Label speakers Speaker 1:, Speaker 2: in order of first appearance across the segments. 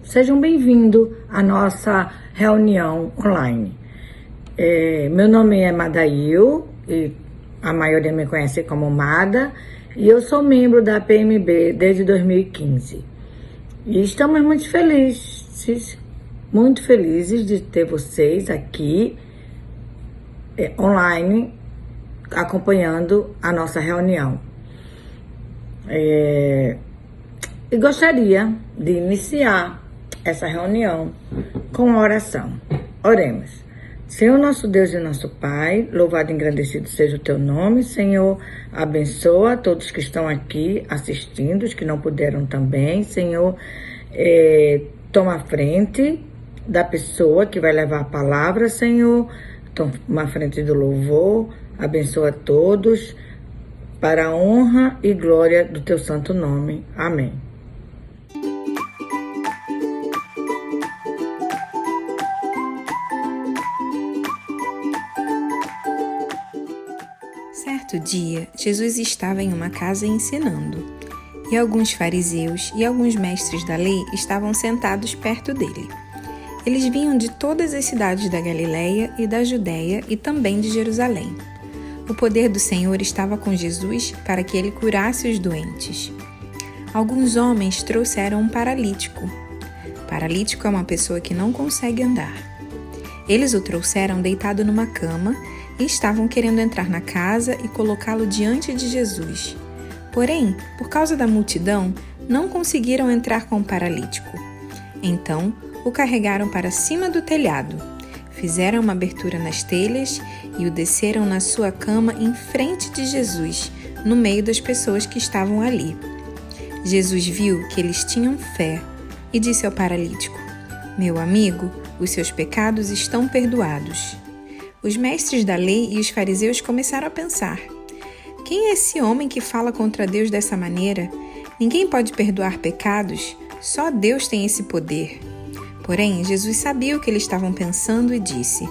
Speaker 1: Sejam bem-vindos à nossa reunião online. Meu nome é Madail, e a maioria me conhece como Mada, e eu sou membro da PMB desde 2015. E estamos muito felizes de ter vocês aqui online acompanhando a nossa reunião. E gostaria de iniciar essa reunião com uma oração. Oremos. Senhor nosso Deus e nosso Pai, louvado e engrandecido seja o teu nome. Senhor, abençoa todos que estão aqui assistindo, os que não puderam também. Senhor, toma a frente da pessoa que vai levar a palavra, Senhor. Toma a frente do louvor. Abençoa todos para a honra e glória do teu santo nome. Amém.
Speaker 2: Certo dia, Jesus estava em uma casa ensinando, e alguns fariseus e alguns mestres da lei estavam sentados perto dele. Eles vinham de todas as cidades da Galileia e da Judéia e também de Jerusalém. O poder do Senhor estava com Jesus para que ele curasse os doentes. Alguns homens trouxeram um paralítico. Paralítico é uma pessoa que não consegue andar. Eles o trouxeram deitado numa cama e estavam querendo entrar na casa e colocá-lo diante de Jesus. Porém, por causa da multidão, não conseguiram entrar com o paralítico. Então, o carregaram para cima do telhado, fizeram uma abertura nas telhas e o desceram na sua cama em frente de Jesus, no meio das pessoas que estavam ali. Jesus viu que eles tinham fé e disse ao paralítico: "Meu amigo, os seus pecados estão perdoados." Os mestres da lei e os fariseus começaram a pensar: quem é esse homem que fala contra Deus dessa maneira? Ninguém pode perdoar pecados, só Deus tem esse poder. Porém, Jesus sabia o que eles estavam pensando e disse: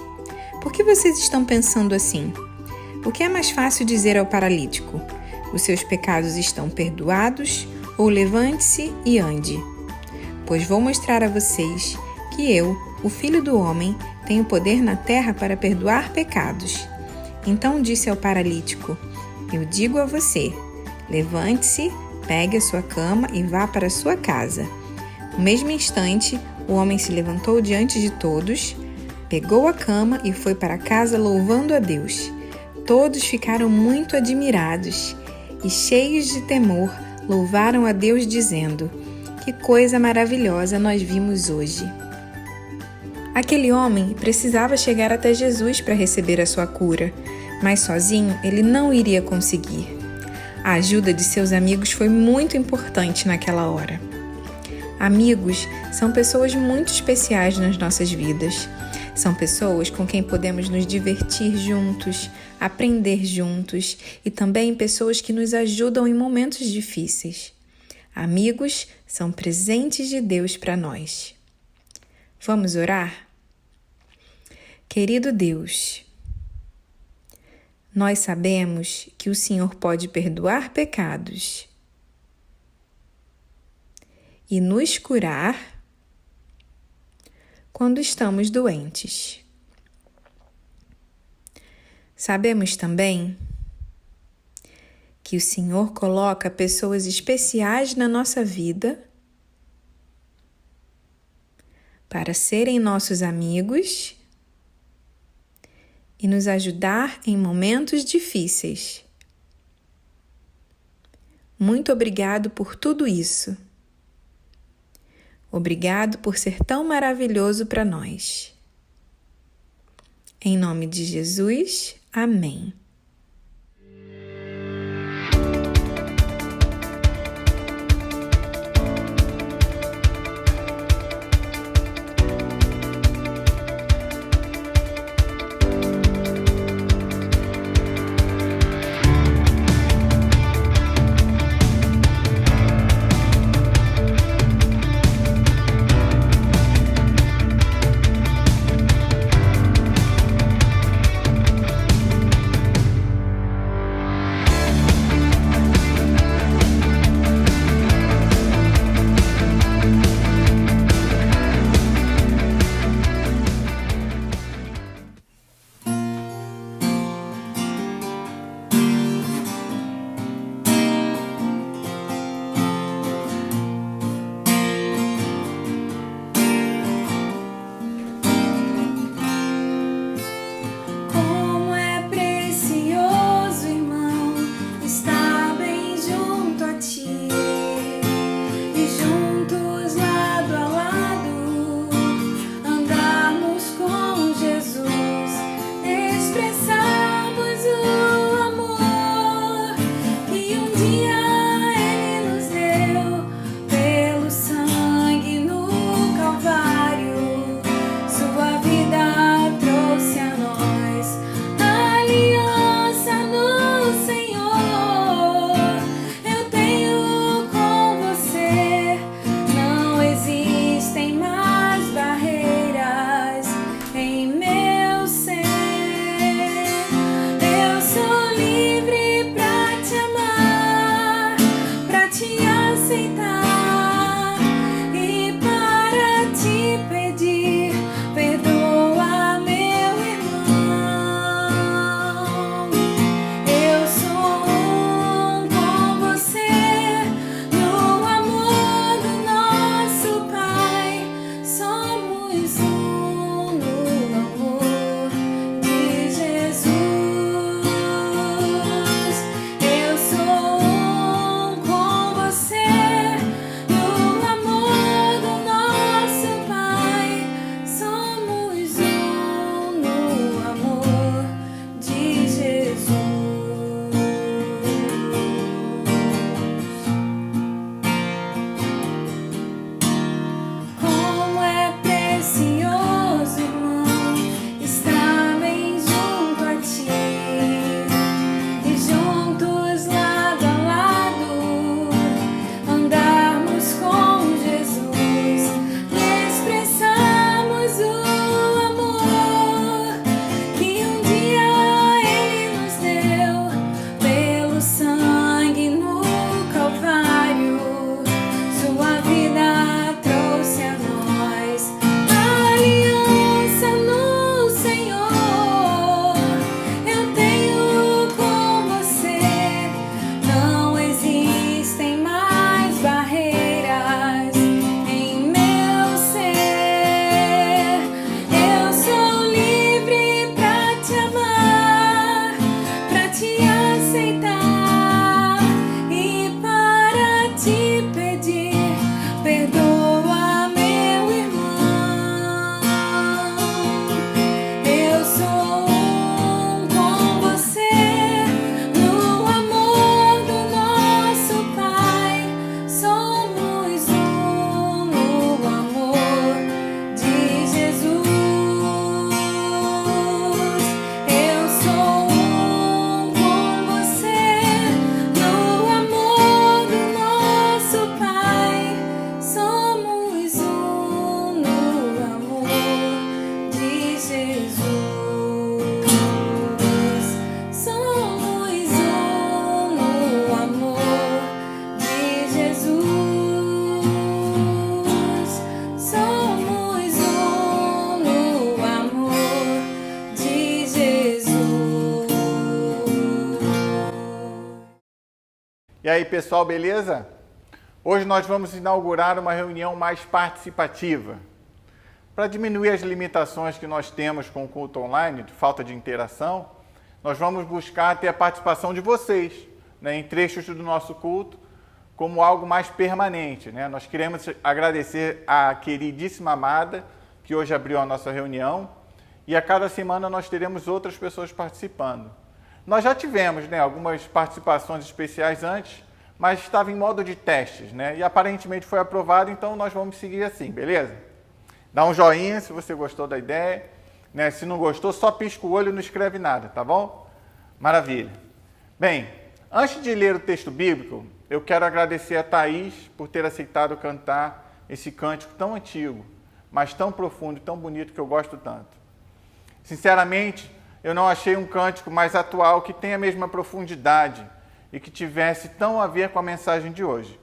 Speaker 2: "Por que vocês estão pensando assim? O que é mais fácil dizer ao paralítico? Os seus pecados estão perdoados, ou levante-se e ande? Pois vou mostrar a vocês que eu, o Filho do Homem, tenho poder na terra para perdoar pecados." Então disse ao paralítico: "Eu digo a você, levante-se, pegue a sua cama e vá para a sua casa." No mesmo instante, o homem se levantou diante de todos, pegou a cama e foi para casa louvando a Deus. Todos ficaram muito admirados e, cheios de temor, louvaram a Deus dizendo: "Que coisa maravilhosa nós vimos hoje." Aquele homem precisava chegar até Jesus para receber a sua cura, mas sozinho ele não iria conseguir. A ajuda de seus amigos foi muito importante naquela hora. Amigos são pessoas muito especiais nas nossas vidas. São pessoas com quem podemos nos divertir juntos, aprender juntos e também pessoas que nos ajudam em momentos difíceis. Amigos são presentes de Deus para nós. Vamos orar? Querido Deus, nós sabemos que o Senhor pode perdoar pecados e nos curar quando estamos doentes. Sabemos também que o Senhor coloca pessoas especiais na nossa vida para serem nossos amigos e nos ajudar em momentos difíceis. Muito obrigado por tudo isso. Obrigado por ser tão maravilhoso para nós. Em nome de Jesus, amém.
Speaker 3: E aí, pessoal, beleza? Hoje nós vamos inaugurar uma reunião mais participativa. Para diminuir as limitações que nós temos com o culto online, de falta de interação, nós vamos buscar ter a participação de vocês, né, em trechos do nosso culto, como algo mais permanente, né? Nós queremos agradecer a queridíssima Amada, que hoje abriu a nossa reunião, e a cada semana nós teremos outras pessoas participando. Nós já tivemos, né, algumas participações especiais antes, mas estava em modo de testes, né? E aparentemente foi aprovado, então nós vamos seguir assim, beleza? Dá um joinha se você gostou da ideia, né? Se não gostou, só pisca o olho e não escreve nada, tá bom? Maravilha. Bem, antes de ler o texto bíblico, eu quero agradecer a Thaís por ter aceitado cantar esse cântico tão antigo, mas tão profundo e tão bonito que eu gosto tanto. Sinceramente, eu não achei um cântico mais atual que tenha a mesma profundidade e que tivesse tão a ver com a mensagem de hoje.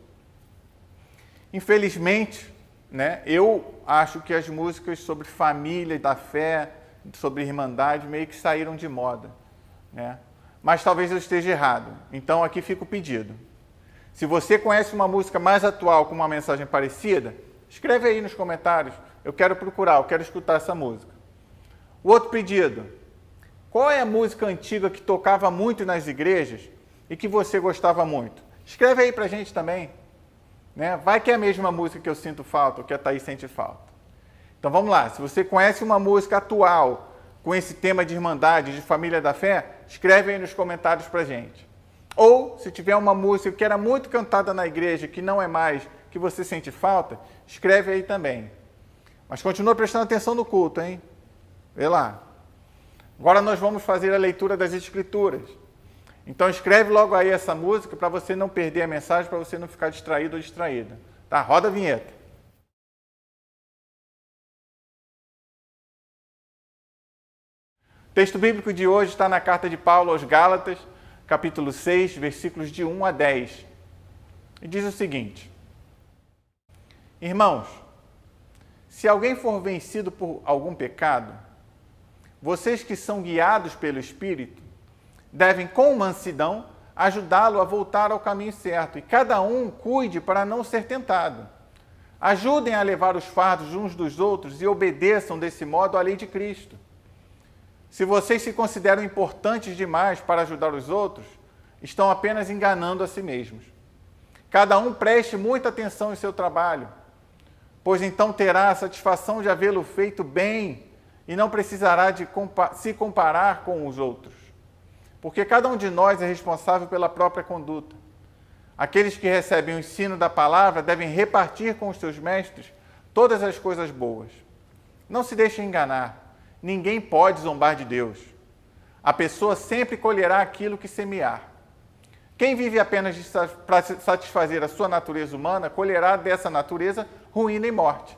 Speaker 3: Infelizmente, né, eu acho que as músicas sobre família, da fé, sobre irmandade, meio que saíram de moda, né? Mas talvez eu esteja errado. Então aqui fica o pedido. Se você conhece uma música mais atual com uma mensagem parecida, escreve aí nos comentários. Eu quero procurar, eu quero escutar essa música. O outro pedido. Qual é a música antiga que tocava muito nas igrejas e que você gostava muito? Escreve aí pra gente também, né? Vai que é a mesma música que eu sinto falta, ou que a Thaís sente falta. Então vamos lá, se você conhece uma música atual com esse tema de irmandade, de família da fé, escreve aí nos comentários pra gente. Ou, se tiver uma música que era muito cantada na igreja, que não é mais, que você sente falta, escreve aí também. Mas continua prestando atenção no culto, hein? Vê lá. Agora nós vamos fazer a leitura das Escrituras. Então escreve logo aí essa música para você não perder a mensagem, para você não ficar distraído ou distraída. Tá? Roda a vinheta. O texto bíblico de hoje está na carta de Paulo aos Gálatas, capítulo 6, versículos de 1 a 10. E diz o seguinte: Irmãos, se alguém for vencido por algum pecado, vocês que são guiados pelo Espírito, devem com mansidão ajudá-lo a voltar ao caminho certo, e cada um cuide para não ser tentado. Ajudem a levar os fardos uns dos outros e obedeçam desse modo à lei de Cristo. Se vocês se consideram importantes demais para ajudar os outros, estão apenas enganando a si mesmos. Cada um preste muita atenção em seu trabalho, pois então terá a satisfação de havê-lo feito bem e não precisará de se comparar com os outros. Porque cada um de nós é responsável pela própria conduta. Aqueles que recebem o ensino da palavra devem repartir com os seus mestres todas as coisas boas. Não se deixem enganar. Ninguém pode zombar de Deus. A pessoa sempre colherá aquilo que semear. Quem vive apenas para satisfazer a sua natureza humana, colherá dessa natureza ruína e morte.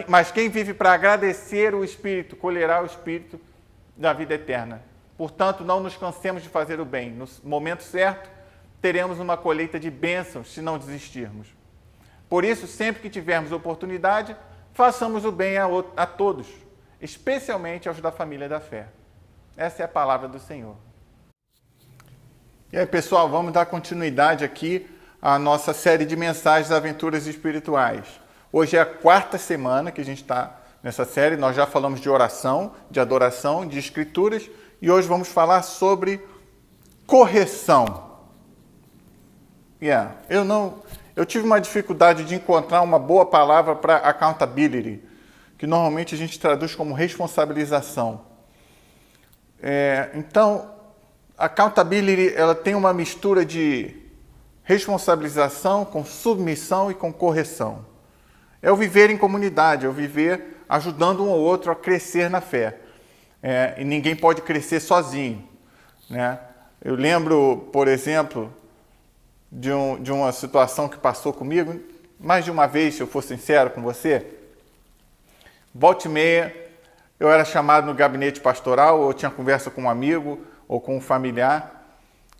Speaker 3: Mas quem vive para agradecer o Espírito, colherá o Espírito da vida eterna. Portanto, não nos cansemos de fazer o bem. No momento certo, teremos uma colheita de bênçãos se não desistirmos. Por isso, sempre que tivermos oportunidade, façamos o bem a todos, especialmente aos da família da fé. Essa é a palavra do Senhor. E aí, pessoal, vamos dar continuidade aqui à nossa série de mensagens Aventuras Espirituais. Hoje é a 4ª semana que a gente está nessa série. Nós já falamos de oração, de adoração, de escrituras, e hoje vamos falar sobre correção. Eu tive uma dificuldade de encontrar uma boa palavra para accountability, que normalmente a gente traduz como responsabilização. Então, accountability, ela tem uma mistura de responsabilização com submissão e com correção. É o viver em comunidade, é o viver ajudando um ao outro a crescer na fé. E ninguém pode crescer sozinho, né? Eu lembro, por exemplo, de uma situação que passou comigo, mais de uma vez, se eu for sincero com você. Volta e meia, eu era chamado no gabinete pastoral, ou eu tinha conversa com um amigo ou com um familiar,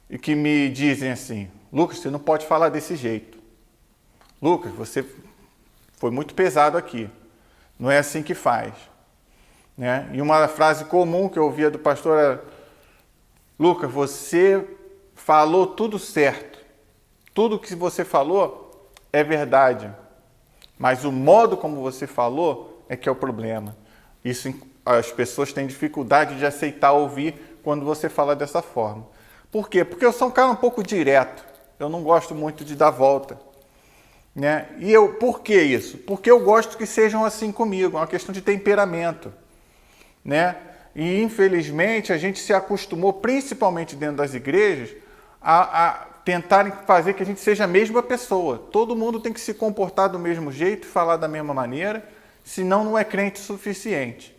Speaker 3: e que me dizem assim: Lucas, você não pode falar desse jeito. Lucas, você foi muito pesado aqui. Não é assim que faz. Né? E uma frase comum que eu ouvia do pastor era: Lucas, você falou tudo certo. Tudo que você falou é verdade. Mas o modo como você falou é que é o problema. Isso as pessoas têm dificuldade de aceitar ouvir quando você fala dessa forma. Por quê? Porque eu sou um cara um pouco direto. Eu não gosto muito de dar volta. Né? Por que isso? Porque eu gosto que sejam assim comigo. É uma questão de temperamento. Né? E, infelizmente, a gente se acostumou, principalmente dentro das igrejas, a tentarem fazer que a gente seja a mesma pessoa. Todo mundo tem que se comportar do mesmo jeito, falar da mesma maneira, senão não é crente o suficiente.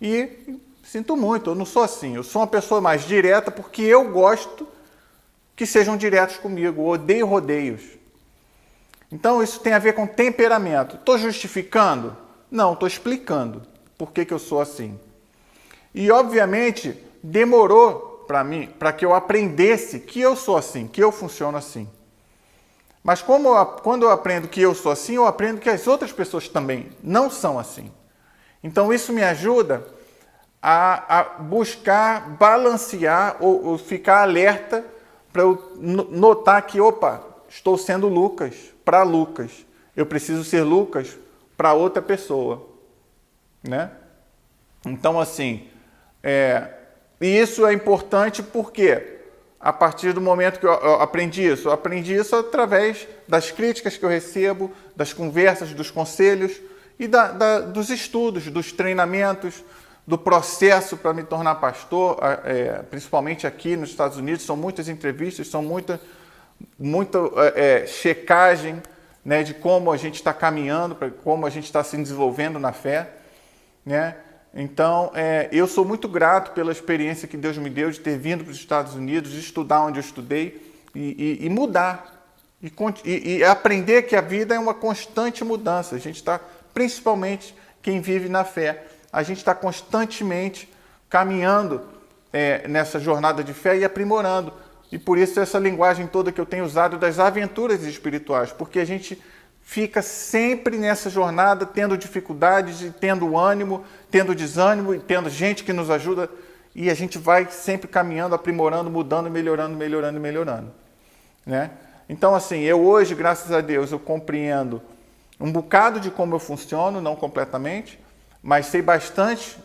Speaker 3: E sinto muito, eu não sou assim. Eu sou uma pessoa mais direta porque eu gosto que sejam diretos comigo. Eu odeio rodeios. Então, isso tem a ver com temperamento. Estou justificando? Não, estou explicando por que eu sou assim. E, obviamente, demorou para mim, para que eu aprendesse que eu sou assim, que eu funciono assim. Mas quando eu aprendo que eu sou assim, eu aprendo que as outras pessoas também não são assim. Então, isso me ajuda a buscar balancear ou ficar alerta para eu notar que, estou sendo Lucas para Lucas. Eu preciso ser Lucas para outra pessoa. Né? Então, assim, e isso é importante porque, a partir do momento que eu aprendi isso através das críticas que eu recebo, das conversas, dos conselhos e dos estudos, dos treinamentos, do processo para me tornar pastor, principalmente aqui nos Estados Unidos, são muitas entrevistas, são muita checagem, né, de como a gente está caminhando, como a gente está se desenvolvendo na fé, né? Então, eu sou muito grato pela experiência que Deus me deu de ter vindo para os Estados Unidos, de estudar onde eu estudei e mudar, e aprender que a vida é uma constante mudança. A gente está, principalmente quem vive na fé, a gente está constantemente caminhando nessa jornada de fé e aprimorando. E por isso essa linguagem toda que eu tenho usado das aventuras espirituais, porque a gente fica sempre nessa jornada tendo dificuldades, tendo ânimo, tendo desânimo, e tendo gente que nos ajuda, e a gente vai sempre caminhando, aprimorando, mudando, melhorando, né? Então, assim, eu hoje, graças a Deus, eu compreendo um bocado de como eu funciono, não completamente, mas sei bastante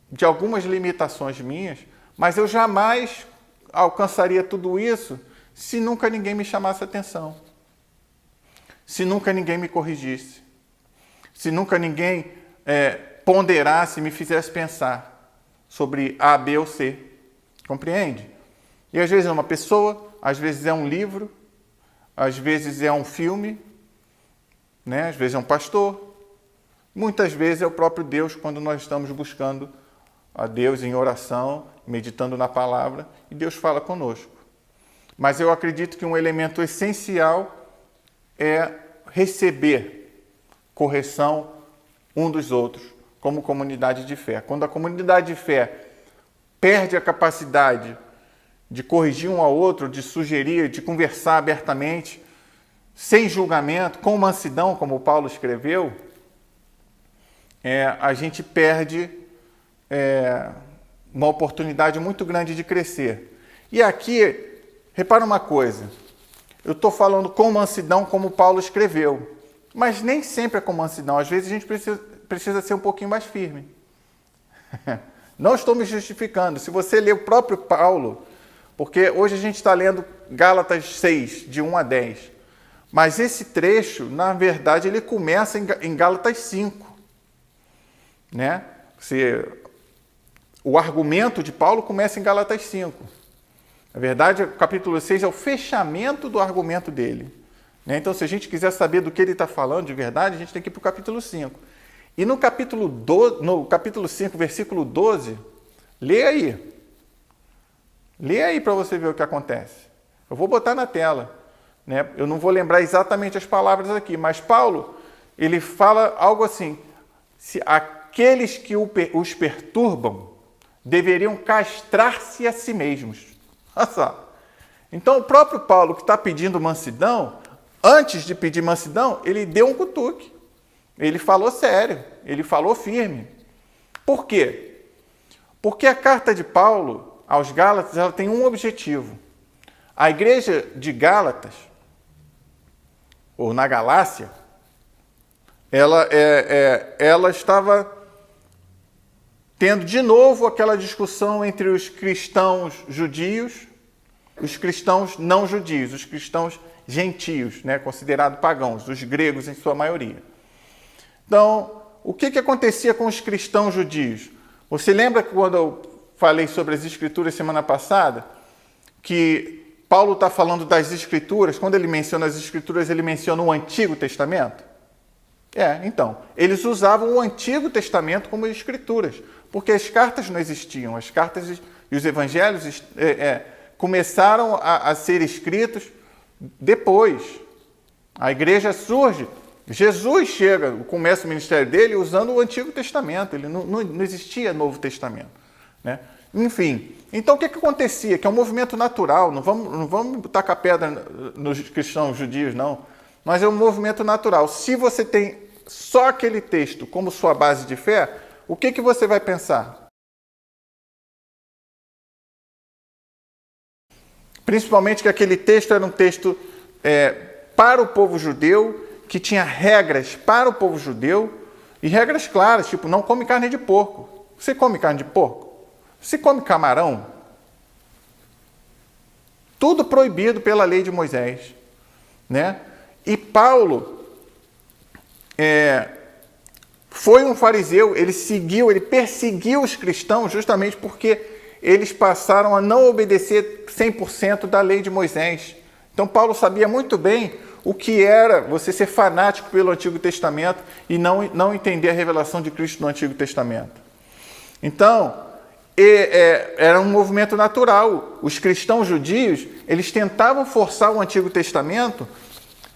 Speaker 3: de algumas limitações minhas, mas eu jamais alcançaria tudo isso se nunca ninguém me chamasse atenção, se nunca ninguém me corrigisse, se nunca ninguém ponderasse, me fizesse pensar sobre A, B ou C. Compreende? E às vezes é uma pessoa, às vezes é um livro, às vezes é um filme, né? Às vezes é um pastor, muitas vezes é o próprio Deus, quando nós estamos buscando a Deus em oração, meditando na palavra, e Deus fala conosco. Mas eu acredito que um elemento essencial é receber correção um dos outros, como comunidade de fé. Quando a comunidade de fé perde a capacidade de corrigir um ao outro, de sugerir, de conversar abertamente, sem julgamento, com mansidão, como Paulo escreveu, a gente perde uma oportunidade muito grande de crescer. E aqui, repara uma coisa, eu estou falando com mansidão, como Paulo escreveu, mas nem sempre é com mansidão, às vezes a gente precisa ser um pouquinho mais firme. Não estou me justificando, se você ler o próprio Paulo, porque hoje a gente está lendo Gálatas 6, de 1 a 10, mas esse trecho, na verdade, ele começa em Gálatas 5, né? O argumento de Paulo começa em Gálatas 5. Na verdade, o capítulo 6 é o fechamento do argumento dele, né? Então, se a gente quiser saber do que ele está falando de verdade, a gente tem que ir para o capítulo 5. E no capítulo 5, versículo 12, lê aí. Lê aí para você ver o que acontece. Eu vou botar na tela, né? Eu não vou lembrar exatamente as palavras aqui, mas Paulo, ele fala algo assim: se aqueles que os perturbam deveriam castrar-se a si mesmos. Olha só. Então, o próprio Paulo, que está pedindo mansidão, antes de pedir mansidão, ele deu um cutuque. Ele falou sério, ele falou firme. Por quê? Porque a carta de Paulo aos Gálatas, ela tem um objetivo. A igreja de Gálatas, ou na Galácia, ela estava tendo de novo aquela discussão entre os cristãos judios, os cristãos não judios, os cristãos gentios, né, considerados pagãos, os gregos em sua maioria. Então, o que acontecia com os cristãos judios? Você lembra quando eu falei sobre as Escrituras semana passada, que Paulo está falando das Escrituras, quando ele menciona as Escrituras, ele menciona o Antigo Testamento? Então, eles usavam o Antigo Testamento como Escrituras, porque as cartas não existiam, as cartas e os evangelhos começaram a ser escritos depois. A igreja surge, Jesus chega, começa o ministério dele usando o Antigo Testamento, ele não existia Novo Testamento, né? Enfim, então o que acontecia? Que é um movimento natural, não vamos tacar pedra nos cristãos judios, não, mas é um movimento natural. Se você tem só aquele texto como sua base de fé, o que você vai pensar? Principalmente que aquele texto era um texto para o povo judeu, que tinha regras para o povo judeu, e regras claras, tipo, não come carne de porco. Você come carne de porco? Você come camarão? Tudo proibido pela lei de Moisés, né? E Paulo foi um fariseu, ele perseguiu os cristãos justamente porque eles passaram a não obedecer 100% da lei de Moisés. Então Paulo sabia muito bem o que era você ser fanático pelo Antigo Testamento e não entender a revelação de Cristo no Antigo Testamento. Então, era um movimento natural. Os cristãos judios, eles tentavam forçar o Antigo Testamento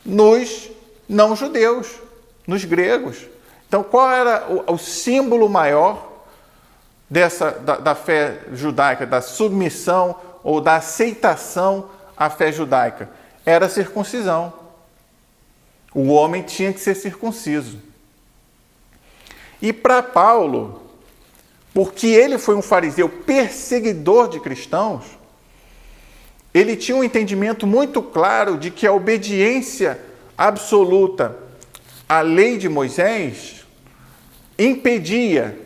Speaker 3: nos não-judeus, nos gregos. Então, qual era o símbolo maior da fé judaica, da submissão ou da aceitação à fé judaica? Era a circuncisão. O homem tinha que ser circunciso. E para Paulo, porque ele foi um fariseu perseguidor de cristãos, ele tinha um entendimento muito claro de que a obediência absoluta à lei de Moisés impedia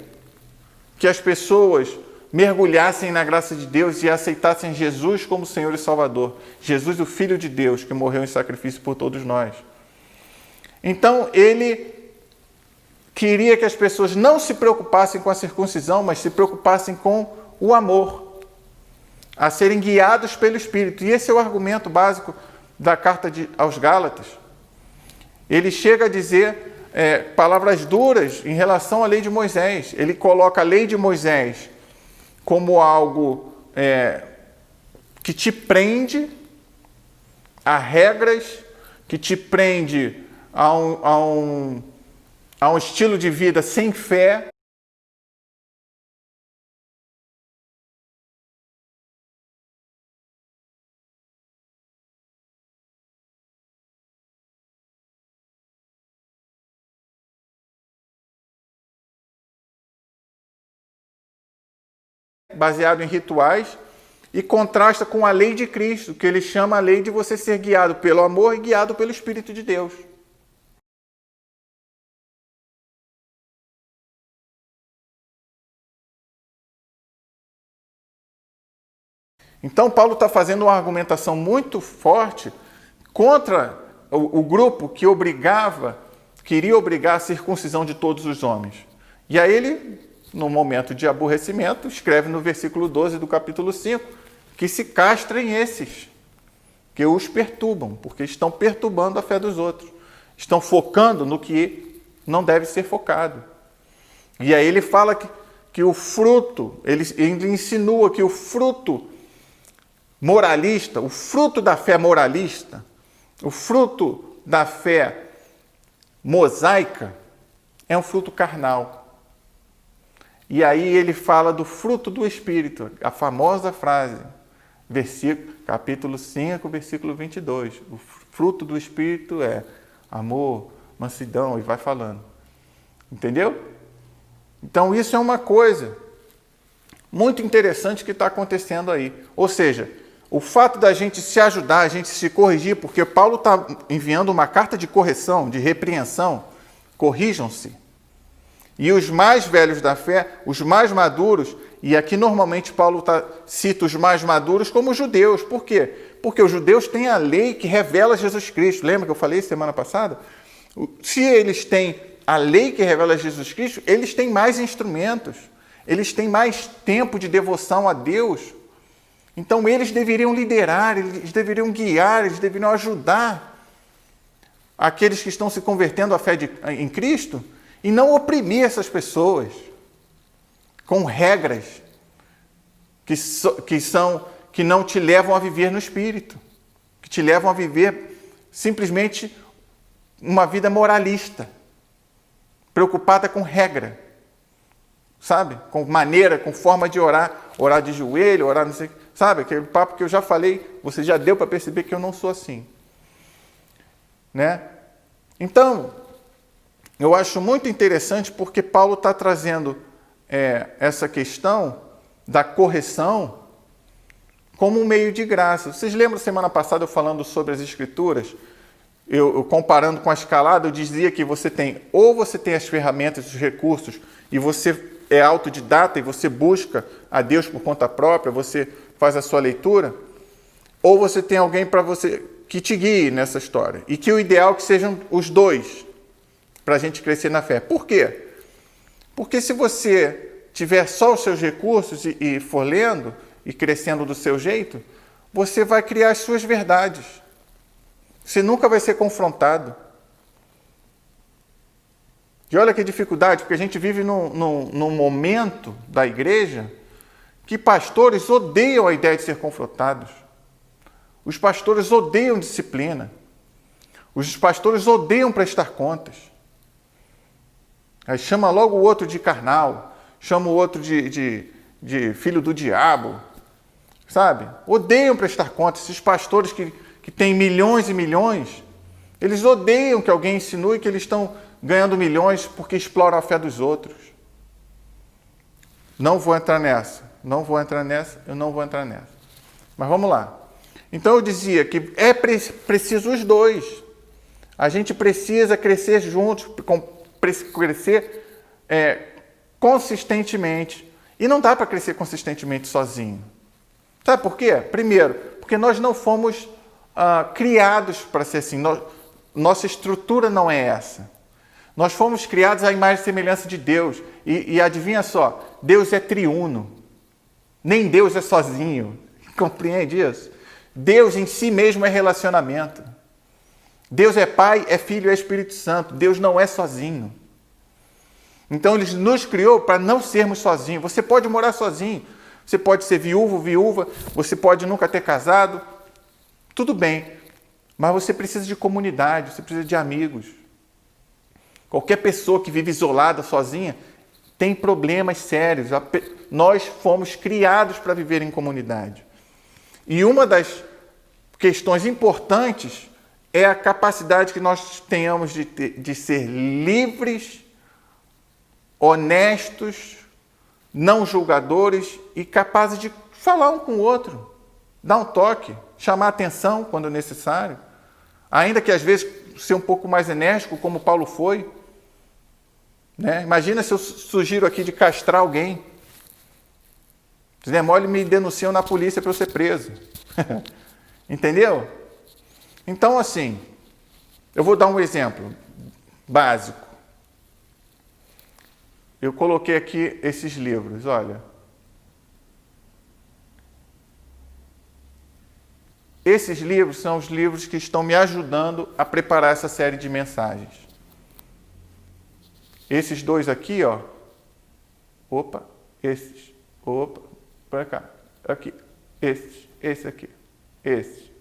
Speaker 3: que as pessoas mergulhassem na graça de Deus e aceitassem Jesus como Senhor e Salvador. Jesus, o Filho de Deus, que morreu em sacrifício por todos nós. Então, ele queria que as pessoas não se preocupassem com a circuncisão, mas se preocupassem com o amor, a serem guiados pelo Espírito. E esse é o argumento básico da carta aos Gálatas. Ele chega a dizer palavras duras em relação à lei de Moisés. Ele coloca a lei de Moisés como algo que te prende a regras, que te prende a um estilo de vida sem fé. Baseado em rituais, e contrasta com a lei de Cristo, que ele chama a lei de você ser guiado pelo amor e guiado pelo Espírito de Deus. Então, Paulo está fazendo uma argumentação muito forte contra o grupo que queria obrigar a circuncisão de todos os homens. E aí ele, no momento de aborrecimento, escreve no versículo 12 do capítulo 5, que se castrem esses, que os perturbam, porque estão perturbando a fé dos outros. Estão focando no que não deve ser focado. E aí ele fala que o fruto, ele insinua que o fruto moralista, o fruto da fé moralista, o fruto da fé mosaica, é um fruto carnal. E aí ele fala do fruto do Espírito, a famosa frase, capítulo 5, versículo 22. O fruto do Espírito é amor, mansidão, e vai falando. Entendeu? Então isso é uma coisa muito interessante que está acontecendo aí. Ou seja, o fato da gente se ajudar, a gente se corrigir, porque Paulo está enviando uma carta de correção, de repreensão, corrijam-se. E os mais velhos da fé, os mais maduros, e aqui normalmente Paulo cita os mais maduros como os judeus. Por quê? Porque os judeus têm a lei que revela Jesus Cristo. Lembra que eu falei semana passada? Se eles têm a lei que revela Jesus Cristo, eles têm mais instrumentos, eles têm mais tempo de devoção a Deus. Então eles deveriam liderar, eles deveriam guiar, eles deveriam ajudar aqueles que estão se convertendo à fé em Cristo e não oprimir essas pessoas com regras que não te levam a viver no Espírito, que te levam a viver simplesmente uma vida moralista, preocupada com regra, sabe? Com maneira, com forma de orar de joelho, orar não sei, sabe? Aquele papo que eu já falei, você já deu para perceber que eu não sou assim, né? Então, eu acho muito interessante porque Paulo está trazendo essa questão da correção como um meio de graça. Vocês lembram semana passada eu falando sobre as Escrituras? Eu comparando com a escalada, eu dizia que você tem as ferramentas, os recursos, e você é autodidata e você busca a Deus por conta própria, você faz a sua leitura, ou você tem alguém para você que te guie nessa história. E que o ideal é que sejam os dois, para a gente crescer na fé. Por quê? Porque se você tiver só os seus recursos e for lendo e crescendo do seu jeito, você vai criar as suas verdades. Você nunca vai ser confrontado. E olha que dificuldade, porque a gente vive num momento da igreja que pastores odeiam a ideia de ser confrontados. Os pastores odeiam disciplina. Os pastores odeiam prestar contas. Aí chama logo o outro de carnal, chama o outro de filho do diabo, sabe? Odeiam prestar contas. Esses pastores que têm milhões e milhões, eles odeiam que alguém insinue que eles estão ganhando milhões porque exploram a fé dos outros. Não vou entrar nessa, eu não vou entrar nessa. Mas vamos lá. Então eu dizia que é preciso os dois. A gente precisa crescer juntos, crescer consistentemente. E não dá para crescer consistentemente sozinho. Sabe por quê? Primeiro, porque nós não fomos criados para ser assim. Nossa estrutura não é essa. Nós fomos criados à imagem e semelhança de Deus. E adivinha só, Deus é triuno. Nem Deus é sozinho. Compreende isso? Deus em si mesmo é relacionamento. Deus é Pai, é Filho e é Espírito Santo. Deus não é sozinho. Então Ele nos criou para não sermos sozinhos. Você pode morar sozinho. Você pode ser viúva. Você pode nunca ter casado. Tudo bem. Mas você precisa de comunidade. Você precisa de amigos. Qualquer pessoa que vive isolada, sozinha, tem problemas sérios. Nós fomos criados para viver em comunidade. E uma das questões importantes é a capacidade que nós tenhamos de ser livres, honestos, não julgadores e capazes de falar um com o outro, dar um toque, chamar atenção quando necessário. Ainda que às vezes ser um pouco mais enérgico, como Paulo foi. Né? Imagina se eu sugiro aqui de castrar alguém. Se der mole, me denunciam na polícia para eu ser preso. Entendeu? Então, assim, eu vou dar um exemplo básico. Eu coloquei aqui esses livros, olha. Esses livros são os livros que estão me ajudando a preparar essa série de mensagens. Esses dois aqui, ó. Opa, esses. Opa, para cá. Aqui. Esse aqui. Esse.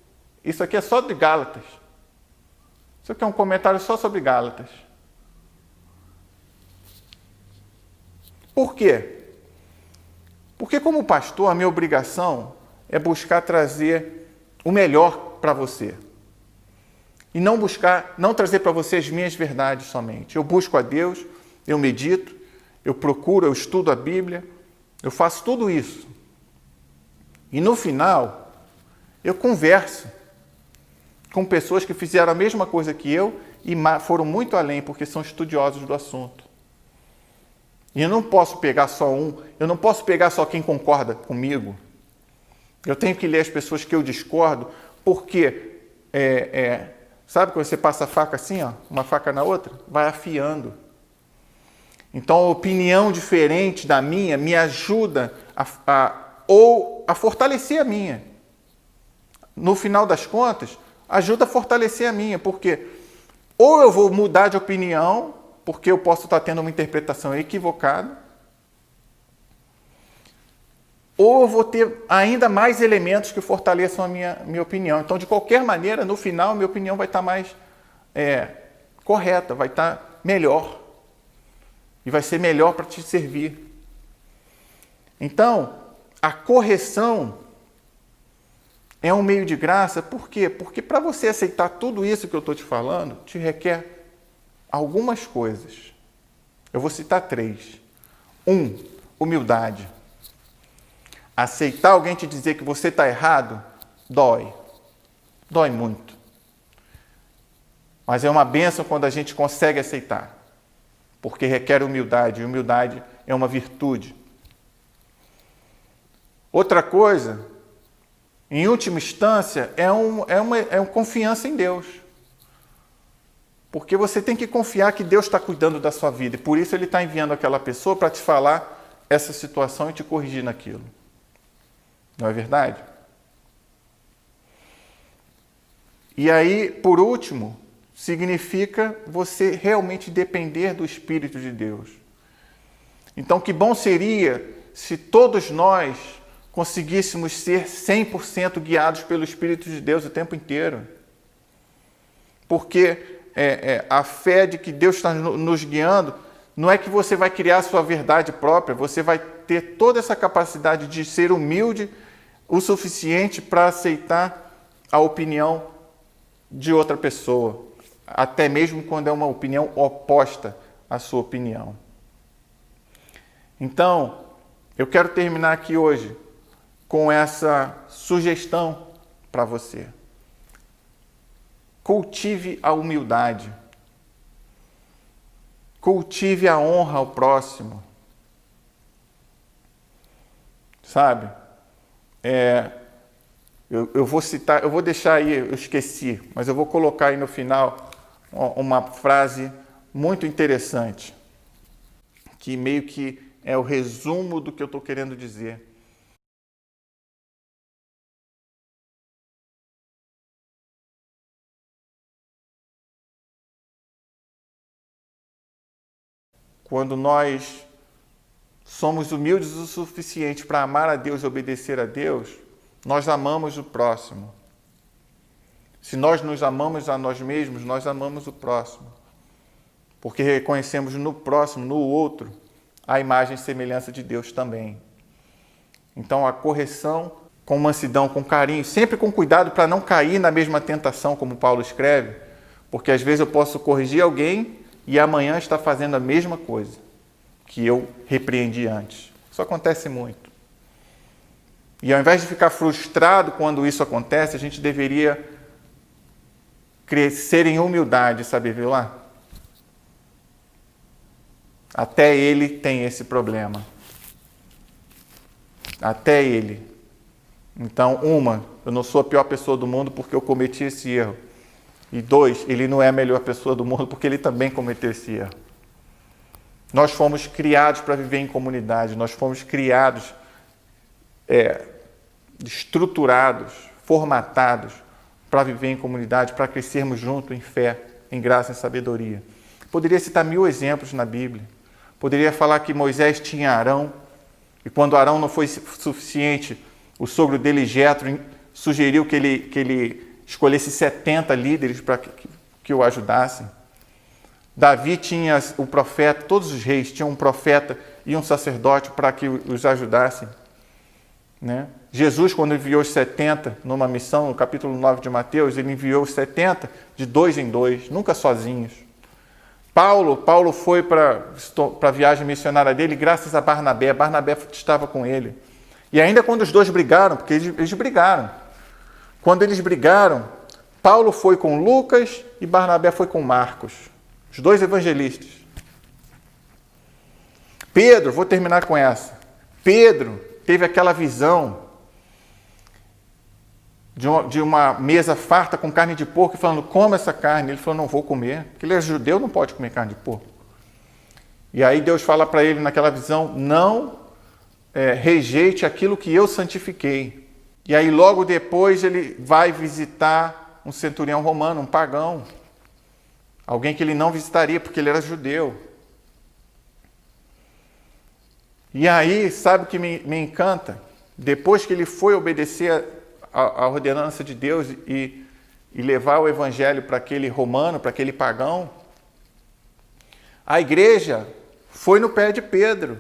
Speaker 3: Isso aqui é só de Gálatas. Isso aqui é um comentário só sobre Gálatas. Por quê? Porque como pastor, a minha obrigação é buscar trazer o melhor para você. E não trazer para você as minhas verdades somente. Eu busco a Deus, eu medito, eu procuro, eu estudo a Bíblia, eu faço tudo isso. E no final, eu converso com pessoas que fizeram a mesma coisa que eu e foram muito além, porque são estudiosos do assunto. E eu não posso pegar só eu não posso pegar só quem concorda comigo. Eu tenho que ler as pessoas que eu discordo, porque, sabe quando você passa a faca assim, ó, uma faca na outra? Vai afiando. Então, a opinião diferente da minha me ajuda a fortalecer a minha. No final das contas, ajuda a fortalecer a minha, porque ou eu vou mudar de opinião, porque eu posso estar tendo uma interpretação equivocada, ou eu vou ter ainda mais elementos que fortaleçam a minha opinião. Então, de qualquer maneira, no final, a minha opinião vai estar mais correta, vai estar melhor. E vai ser melhor para te servir. Então, a correção é um meio de graça. Por quê? Porque para você aceitar tudo isso que eu estou te falando, te requer algumas coisas. Eu vou citar 3. 1, humildade. Aceitar alguém te dizer que você está errado, dói. Dói muito. Mas é uma bênção quando a gente consegue aceitar. Porque requer humildade. E humildade é uma virtude. Outra coisa, em última instância, é uma confiança em Deus. Porque você tem que confiar que Deus está cuidando da sua vida. E por isso Ele está enviando aquela pessoa para te falar essa situação e te corrigir naquilo. Não é verdade? E aí, por último, significa você realmente depender do Espírito de Deus. Então, que bom seria se todos nós conseguíssemos ser 100% guiados pelo Espírito de Deus o tempo inteiro. Porque a fé de que Deus está nos guiando não é que você vai criar a sua verdade própria, você vai ter toda essa capacidade de ser humilde o suficiente para aceitar a opinião de outra pessoa, até mesmo quando é uma opinião oposta à sua opinião. Então, eu quero terminar aqui hoje com essa sugestão para você. Cultive a humildade. Cultive a honra ao próximo. Sabe? Eu vou citar, eu vou deixar aí, eu esqueci, mas eu vou colocar aí no final uma frase muito interessante, que meio que é o resumo do que eu estou querendo dizer. Quando nós somos humildes o suficiente para amar a Deus e obedecer a Deus, nós amamos o próximo. Se nós nos amamos a nós mesmos, nós amamos o próximo. Porque reconhecemos no próximo, no outro, a imagem e semelhança de Deus também. Então, a correção com mansidão, com carinho, sempre com cuidado para não cair na mesma tentação, como Paulo escreve, porque às vezes eu posso corrigir alguém e amanhã está fazendo a mesma coisa que eu repreendi antes. Isso acontece muito. E ao invés de ficar frustrado quando isso acontece, a gente deveria crescer em humildade, sabe, viu lá? Até ele tem esse problema. Até ele. Então, eu não sou a pior pessoa do mundo porque eu cometi esse erro. E 2, ele não é a melhor pessoa do mundo porque ele também cometeu esse erro. Nós fomos criados para viver em comunidade, nós fomos criados, estruturados, formatados para viver em comunidade, para crescermos juntos em fé, em graça e sabedoria. Poderia citar 1000 exemplos na Bíblia. Poderia falar que Moisés tinha Arão, e quando Arão não foi suficiente, o sogro dele, Jetro, sugeriu que ele escolhesse 70 líderes para que o ajudassem. Davi tinha o profeta, todos os reis tinham um profeta e um sacerdote para que os ajudassem. Né? Jesus, quando enviou os 70 numa missão, no capítulo 9 de Mateus, ele enviou os 70 de 2 em 2, nunca sozinhos. Paulo foi para a viagem missionária dele graças a Barnabé. Barnabé estava com ele. E ainda quando os dois brigaram, porque eles brigaram. Quando eles brigaram, Paulo foi com Lucas e Barnabé foi com Marcos. Os 2 evangelistas. Pedro, vou terminar com essa. Pedro teve aquela visão de uma mesa farta com carne de porco e falando, coma essa carne. Ele falou, não vou comer, porque ele é judeu, não pode comer carne de porco. E aí Deus fala para ele naquela visão, não rejeite aquilo que eu santifiquei. E aí logo depois ele vai visitar um centurião romano, um pagão. Alguém que ele não visitaria porque ele era judeu. E aí, sabe o que me encanta? Depois que ele foi obedecer a ordenança de Deus e levar o evangelho para aquele romano, para aquele pagão, a igreja foi no pé de Pedro.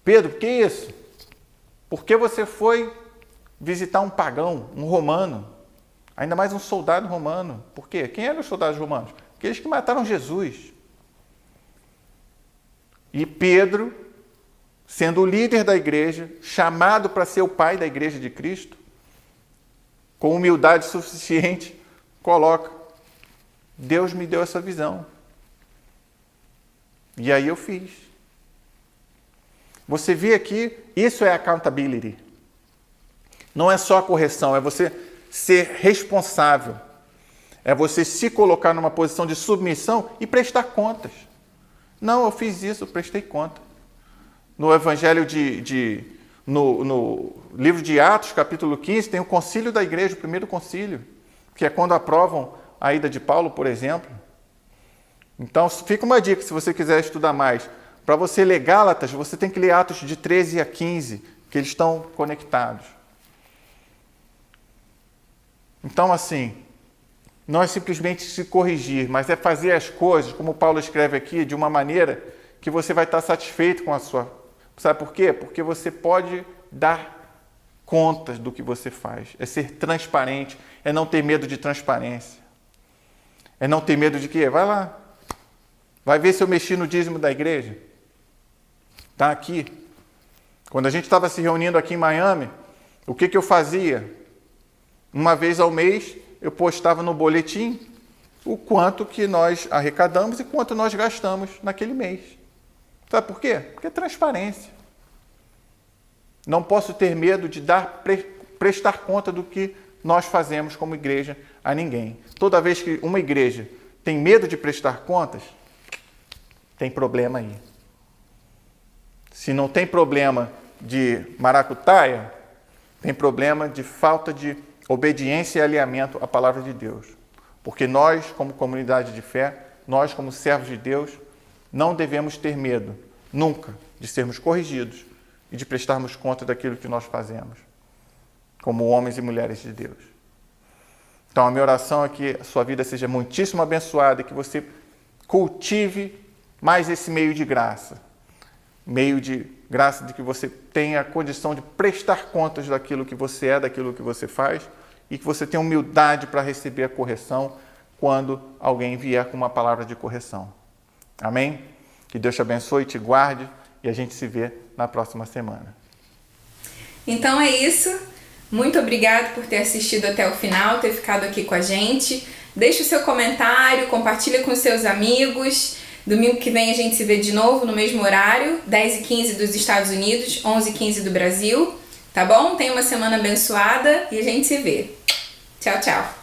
Speaker 3: Pedro, que isso? Por que você foi visitar um pagão, um romano? Ainda mais um soldado romano. Por quê? Quem eram os soldados romanos? Aqueles que mataram Jesus. E Pedro, sendo o líder da igreja, chamado para ser o pai da igreja de Cristo, com humildade suficiente, coloca, Deus me deu essa visão. E aí eu fiz. Você vê aqui, isso é accountability. Não é só a correção, é você ser responsável. É você se colocar numa posição de submissão e prestar contas. Não, eu fiz isso, eu prestei conta. No Evangelho no livro de Atos, capítulo 15, tem o concílio da igreja, o primeiro concílio, que é quando aprovam a ida de Paulo, por exemplo. Então, fica uma dica, se você quiser estudar mais. Para você ler Gálatas, você tem que ler Atos de 13 a 15, que eles estão conectados. Então, assim, não é simplesmente se corrigir, mas é fazer as coisas, como Paulo escreve aqui, de uma maneira que você vai estar satisfeito com a sua... Sabe por quê? Porque você pode dar contas do que você faz. É ser transparente, é não ter medo de transparência. É não ter medo de quê? Vai lá. Vai ver se eu mexi no dízimo da igreja. Está aqui. Quando a gente estava se reunindo aqui em Miami, o que eu fazia? Uma vez ao mês, eu postava no boletim o quanto que nós arrecadamos e quanto nós gastamos naquele mês. Sabe por quê? Porque é transparência. Não posso ter medo de prestar conta do que nós fazemos como igreja a ninguém. Toda vez que uma igreja tem medo de prestar contas, tem problema aí. Se não tem problema de maracutaia, tem problema de falta de obediência e alinhamento à palavra de Deus. Porque nós, como comunidade de fé, nós, como servos de Deus, não devemos ter medo, nunca, de sermos corrigidos e de prestarmos conta daquilo que nós fazemos, como homens e mulheres de Deus. Então, a minha oração é que a sua vida seja muitíssimo abençoada e que você cultive mais esse meio de graça de que você tenha a condição de prestar contas daquilo que você é, daquilo que você faz, e que você tenha humildade para receber a correção quando alguém vier com uma palavra de correção. Amém? Que Deus te abençoe, te guarde, e a gente se vê na próxima semana.
Speaker 2: Então é isso. Muito obrigado por ter assistido até o final, ter ficado aqui com a gente. Deixe o seu comentário, compartilha com seus amigos. Domingo que vem a gente se vê de novo no mesmo horário, 10h15 dos Estados Unidos, 11h15 do Brasil. Tá bom? Tenha uma semana abençoada e a gente se vê. Tchau, tchau.